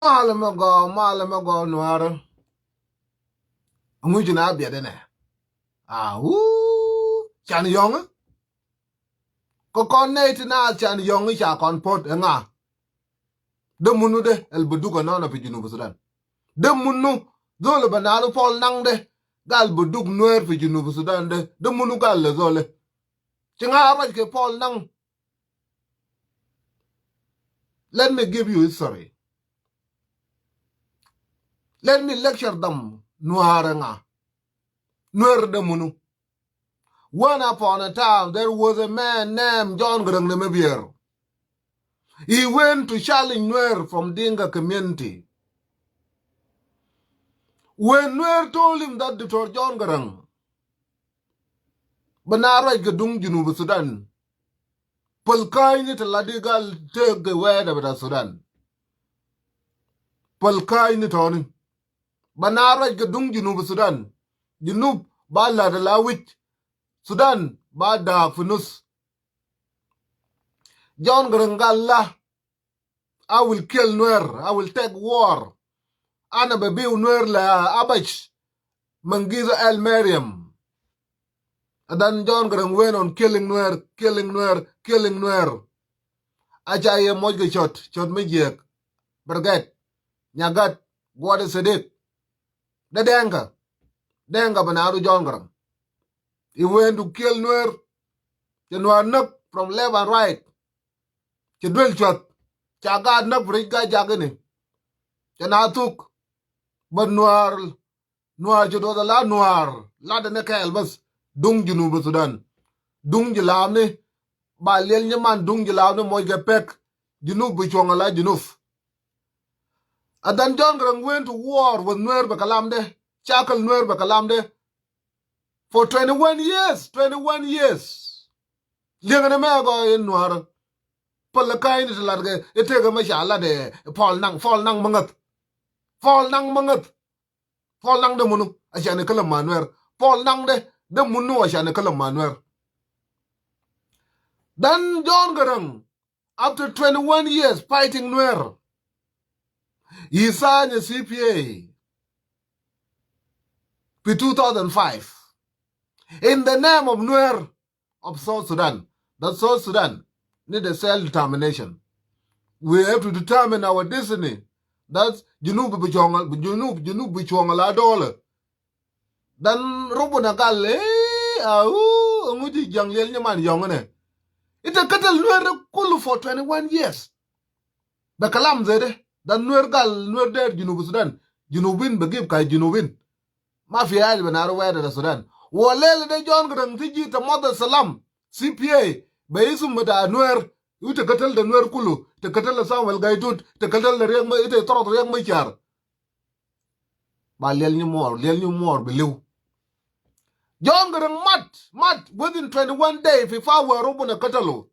Malamago, Nuer. I'm going to be there. Woo! Chan Young? Kokon Nate na Chan Young is a comport and the Munude, El Buduga non of Pijunu Sudan. The Munu, Zola Banana Paul Nangde, Gal Buduk Nuer Pijunu Sudan, the Munugal Zole. Chinga Rajke Paul Nang. Let me give you history. Let me lecture them. Nuaranga. Nuer the Munu. Once upon a time, there was a man named John Grang. He went to challenge Nuer from Dinga community. When Nuer told him that Dr. John Garang, Banara Gadung Junubu Sudan, Polkaini to Ladigal take the word of Sudan. Polkaini Tony, Banara Gadung Junubu Sudan, Junub Bala de Lawit, Sudan, Bada Funus. John Garangalla, I will kill Nuer, I will take war. Ana baby Nuer la Abach, Mangiza El Mariam. And then John Garang went on killing Nuer, killing Nuer, killing Nuer. Ajaye mojge shot me jek. Berget, nyagat, gwade sedik. The denga banaru John Garang. He went to kill Nuer. The Nuer knock from left and right. The drill shot. Chagad knock for guy jagani. The Naath. But Nuer jodo la Nuer. La de neka elbas. Dung Junubu Sudan. Dung jilamni. Ba liel nyaman dung jilamni mojge pek. Junub bichwangala junuf. And then John Garang went to war with Nuer Bakalamde. Chakal Nuer Bakalamde. For 21 years. 21 years. Liang na go in Nuer. Palakai ni large. Itega mashallah de. Fall nang mangat. Fall nang de munu. Ashane kalam manuer. Fall nang de munu ashane kalam manuer. Then John Garang, after 21 years fighting Nuer, he signed a CPA in 2005 in the name of Nuer of South Sudan. That South Sudan need a self-determination. We have to determine our destiny. That's Junub Bichonga la dollar. Then Robuna Galle, Ngudi Jang Yelman Yongane. It's a cattle Nuer Kulu for 21 years. The Kalam Zede, the Nuer Gal, Nuer dead, Junub Sudan. Junubin begib Kai Junubin. Mafia Benaro Wed of Sudan. Walele de John Grang Tiji to Mother Salam, CPA, Baisum Mata Nuer, you to cattle the Nuer Kulu, to cattle the Samuel Gaitut, to cattle the Rang, it a thought of Yang Machar. By Lelny more, below. John Grang mat, within 21 days, if I were open a catalo.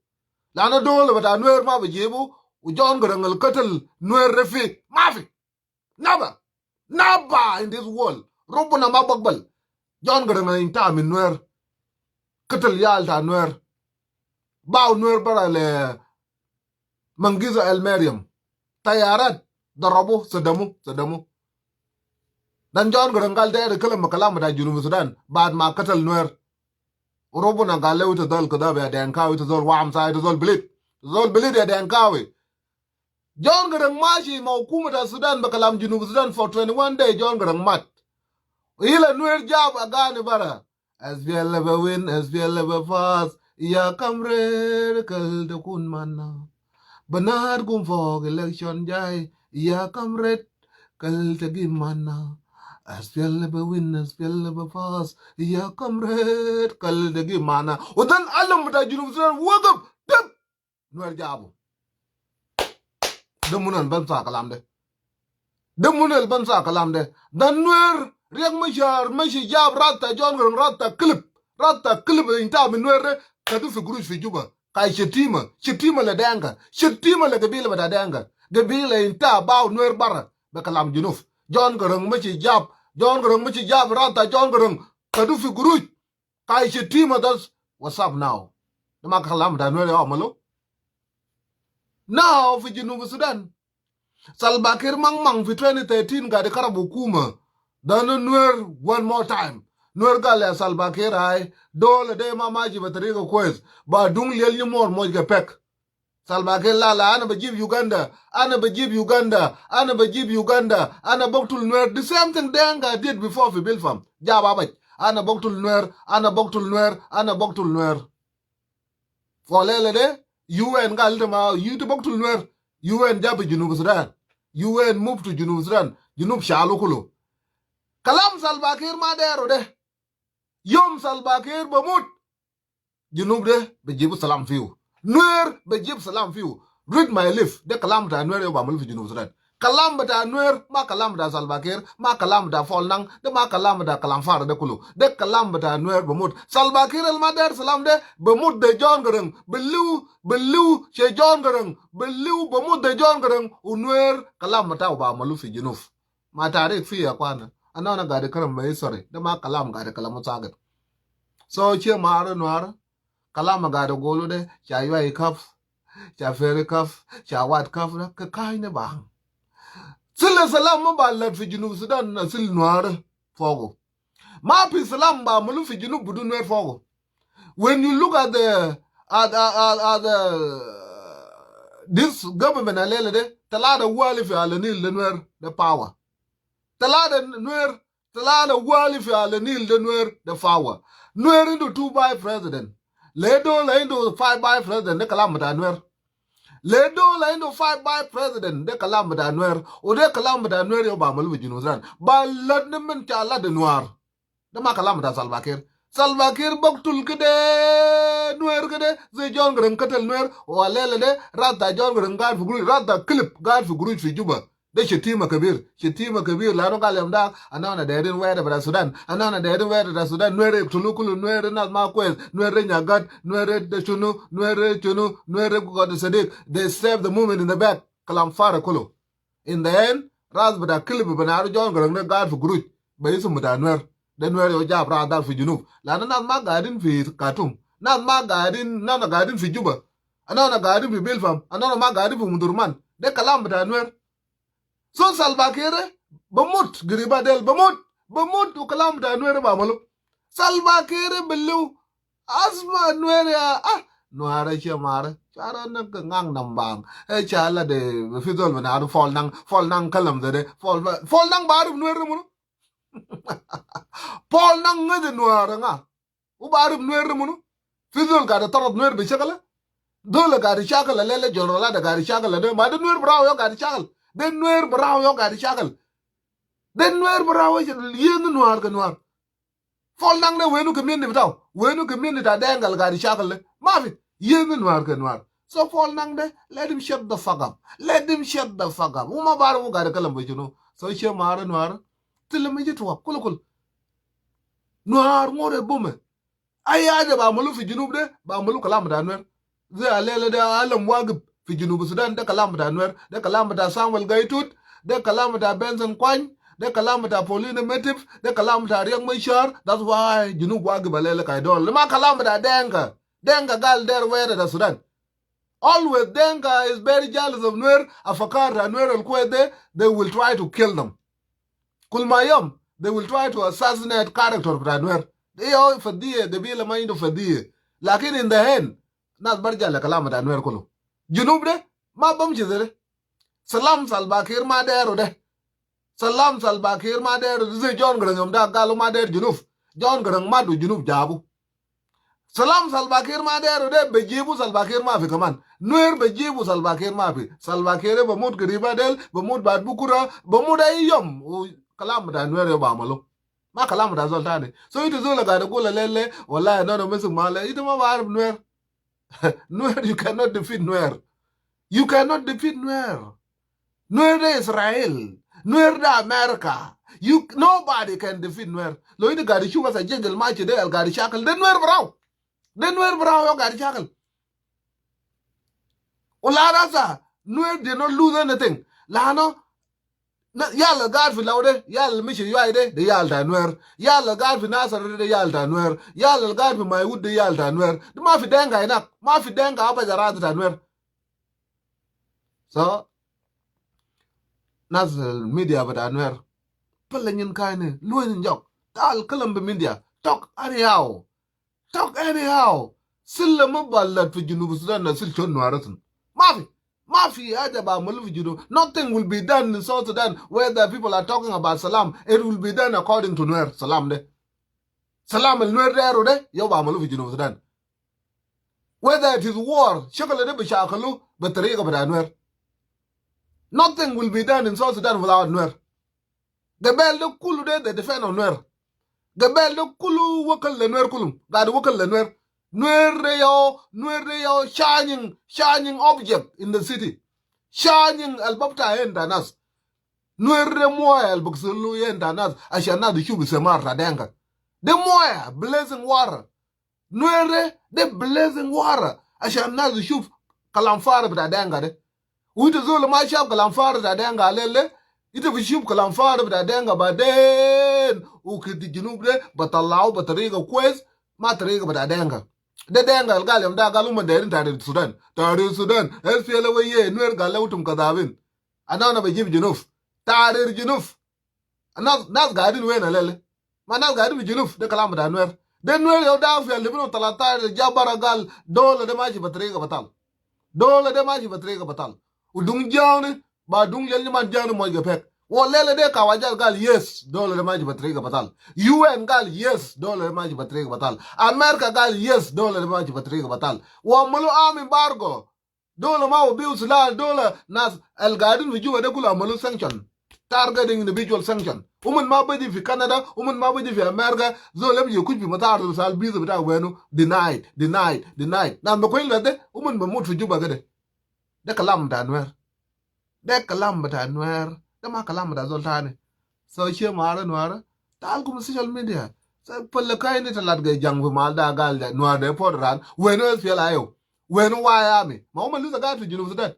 Lana dole but a Nuer Mavijibu, John Grang will cattle Nuer Refi, Mavi. Never in this world. Robuna Mabagbal. John Garang in time in Nuer. Katal Yalta Nuer. Bow Nuer Barale. Mangiza El Mariam. Tayarat. Darabu. Sadamu. Then John Garang gal there the Kalam Kalamata Junub Sudan. Bad Ma Katal Nuer. Robuna Gale with a dull Kadabe Dankawi to Zol Wam side to Zol Bilit. Zol Bilit Dankawi. John Garang Mashi Maukumata Sudan Bakalam Junub Sudan for 21 days. John Garang Mat. Ila Nuer job agani bara. As we never win, as we never fast. Ya kamre kal de kun mana. Banar gum fog election jai. Ya kamre kal de gimana. As we never win, as we never fast. Ya kamre kal de gimana. Udan alam bata Junub Sudan wagab. Tip. Nuer job. Demunan bansa kalamde. Demunel bansa kalamde. Dan Nuer Riang Mashi Jab Rata John Garang Rata clip in time in Nuer Kadu for Grush for Juba. Kai Shetima la danga, Shetima la Gabila with a danga. Gabila in Ta Bow Nuer Barra, Bakalam Junuf. John Garang Mashi Jab Rata John Garang Kadu for Grush. Kai Shetima does what's up now. The Makalam Danuel Amalo. Now for Junub Sudan. Salva Kiir mang fi 2013 ga de karabu kuma. Then Nuer one more time. Nuer gale Salva Kiir ay dole de mamaji batriga kwes ba dung liel ni mor moj pek. Salva Kiir lala ana bajib Uganda, ana bajib Uganda, ana bajib Uganda, ana boktul Nuer. The same thing Denga did before fi Bilfam. Jaba baj. Ana boktul Nuer, ana boktul Nuer, ana boktul Nuer. For lele de UN gal ma you to boktul Nuer. UN jabi Junub Sudan. UN move to Junub Sudan. Junub shalukulo. Kalam Salva Kiir ma dero de. Yom Salva Kiir bamut. Junub de bejibu salam fiu. Nuer bejib salam fiu. Read my lips. De kalam ta Nuer yo bamul fi Junub Sudan. Kalam ta Nuer ma kalam ta Salva Kiir ma kalam ta Folnang de ma kalam ta kalam far de kulu. De kalam ta Nuer bamut. Salva Kiir el ma der salam de bamut de John Garang. Belu che John Garang. Belu bamut de John Garang. Nuer kalam ta bamul fi Junub. Ma tarik fi ya kwana. Anona gade karam mai sorry. De ma kalam gade kalam sagat. So che mara Nuer kalam gade golu de cha yai kaf. Cha fere kaf. Cha wat kaf na ka kai ne bang. Sila salam mo ba lat fi Junub Sudan na sil Nuer fogo. Ma pi salam ba mulu fi Junub budu Nuer fogo. When you look at this government alele de talada wali fi alanil de Nuer the power. Talada Nuer talada wali fi alanil de Nuer the power. Nuer into 2 by president. Ledo into 5 by president de kalamata Nuer. Ledo la indo 5 by president de kalamata Nuer o de kalamata Nuer yo ba malu Junub Sudan ba ladne men ta la de Nuer de ma kalamata Salva Kiir boktul kede Nuer kede ze John Garang katel Nuer o lele de rata John Garang gar fu guru rata clip gar fu guru fi Juba de shetima kabir la no kalem da anana de den wede bra Sudan anana de den wede da Sudan Nuer tulukulu Nuer na ma kwes Nuer nyagat Nuer de chunu Nuer go de sadik they save the movement in the back kalam fara kulu in the end raz bada clip bana John Garang ne gar fu guru ba yisu muta Nuer de Nuer yo ja bra dal fi Junub la na ma gadin fi Khartoum na ma gadin fi Juba anana gadin fi Bilfam anana ma gadin fi Mudurman de kalam bada Nuer. So Salva Kiir bamut giriba del bamut u kalam da Nuer ba malu Salva Kiir belu asma Nuer ya Nuer che mare chara na ngang nambang chala de fizol na fol nang kalam de fol nang baru Nuer mu fol nang ngade Nuer nga u baru Nuer mu fizol ga da tarot Nuer be chakala dole ga ri chakala lele jorala da ga ri chakala de ma de Nuer braw yo ga ri chakala den Nuer braw yo gari chakal den Nuer braw yen Nuer ka Nuer fol nang ne wenu ke min bitaw wenu ke min ta dengal gari chakal ma fi yen Nuer ka Nuer so fol nang de let him shut the fuck up uma bar mu gari kalam bejunu so che mar Nuer tilme jitwa kulukul Nuer ngore bume aya de ba mulu fi junub de ba mulu kalam da Nuer ze alele de alam wagib fi Junub Sudan de kalamata Nuer de kalamata Samuel Gaitut de kalamata Benson Kwany de kalamata Pauline Metif de kalamata Riek Machar. That's why Junub wagi balele kaidol lema kalamata denga gal der were da Sudan always denga is very jealous of Nuer afakar Nuer al kwede they will try to kill them kulmayam they will try to assassinate character of Nuer they all fadie de bila mind of fadie lakin in the end nas barja kalamata Nuer kulu Junub de ma bam ci de salam Salva Kiir ma dero de salam Salva Kiir ma dero ze John Garang da galu ma der Junub John Garang ma du Junub jabu salam Salva Kiir ma dero de bejibu Salva Kiir ma fi kaman Nuer bejibu Salva Kiir ma fi Salva Kiir ba mut griba del ba mut bad bukura ba mut ay yom kalam da Nuer yo ba malo ma kalam da zoltane so itu zola ga da gola lele wallahi no mesu mala itu ma ba Nuer Nuer, you cannot defeat Nuer. You cannot defeat Nuer. Nuer de Israel. Nuer de America. Nobody can defeat Nuer. Lo ida gari shuga sa jengel machi de al gari shakal. De Nuer brau. Yo gari shakal. Ola sa Nuer did not lose anything. Lano yalla gar fi lawde yalla mishi yoyde de yalta Nuer yalla gar fi nasar de yalta Nuer yalla gar fi maywud de yalta Nuer de ma fi denga inak ma fi denga aba jarata ta Nuer so nas media bada Nuer. Pelenyin kaine, luin jok. Tal kalam be media. Talk anyhow. Talk anyhow. Silla maballat fi Junub Sudan na sil chon Nueratun. Mafi ajaba malu fi Junub. Nothing will be done in South Sudan where the people are talking about salam. It will be done according to Nuer. Salam de. Salam el Nuer de de. Yo ba malu fi Junub Sudan. Whether it is war, shakala de bishakalu, but tariqa bada Nuer. Nothing will be done in South Sudan without Nuer. Gabel de kulu de they defend on Nuer. Gabel de kulu wakal le Nuer kulum. Gadu wakal le Nuer. Nuer de yo shining object in the city. Shining albabta enda nas. Nuer de moya albuksulu enda nas. Ashana de shubi semar radenga. De moya blazing water. Nuer de blazing water. Ashana de shub kalamfar bada de. Uite zolo ma shab kalamfar bada lele. Ite bishub kalamfar bada baden. Ukiti jinub de batalau batariga kwez. Ma tariga bada de denga galim da galuma derin tare Sudan. Tare Sudan. SPLA waye Nuer galautum kadabin. Anana be jib junuf. Tare junuf. Nas gadin wena lele. Ma nas gadin junuf de kalam da Nuer. De Nuer yow da fi libino talata jabara gal dole de maji batriga batal. Dole de maji batriga batal. Udung jawne ba dung lel man jawne mo ga pek. Wo lele de kawajal gal yes dole de maji batriga batal. UN gal yes dole de maji batriga batal. America gal yes dole de maji batriga batal. Wo mulu am embargo. Dole ma wo biu sula dole nas el gadin vi juba de kula mulu sanction. Targeting individual sanction. Ma badi fi Canada, ma badi fi America, zolem you could be matar sal bizu bita wenu denied. Na me ko ilade be mut fi juba gade. De kalam da Nuer. De kalam bata Nuer. De ma kalam da zoltane. So che mara Nuer. Tal kum social media. So pelle kay ni talat ga jang fi mal da gal da Nuer de podran wenu fi layo. Wenu wayami. Ma luza ga fi Junub Sudan.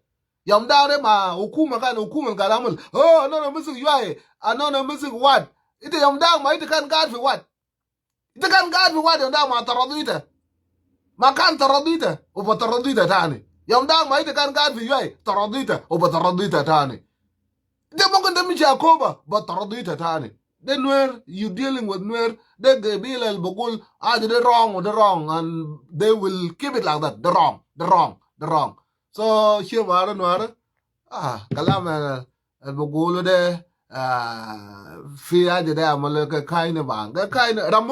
Yam dare ma hukuma galamul. Oh, no music yuai. No music what? Ite yam dang ma ite kan gad fi what? Ite kan gad fi what yam dang ma taradita. Ma kan taradita. O ba taradita tani. Yam dang ma ite kan gad fi yuai. Taradita. O ba taradita tani. Ite mo kan demi Jacoba. Ba taradita tani. The Nuer, you dealing with Nuer. They gabil el bogul. The wrong. And they will keep it like that. The wrong. So here mara Nuer kalam el bugulu de fi aje de amal ka kaine bang ka kaine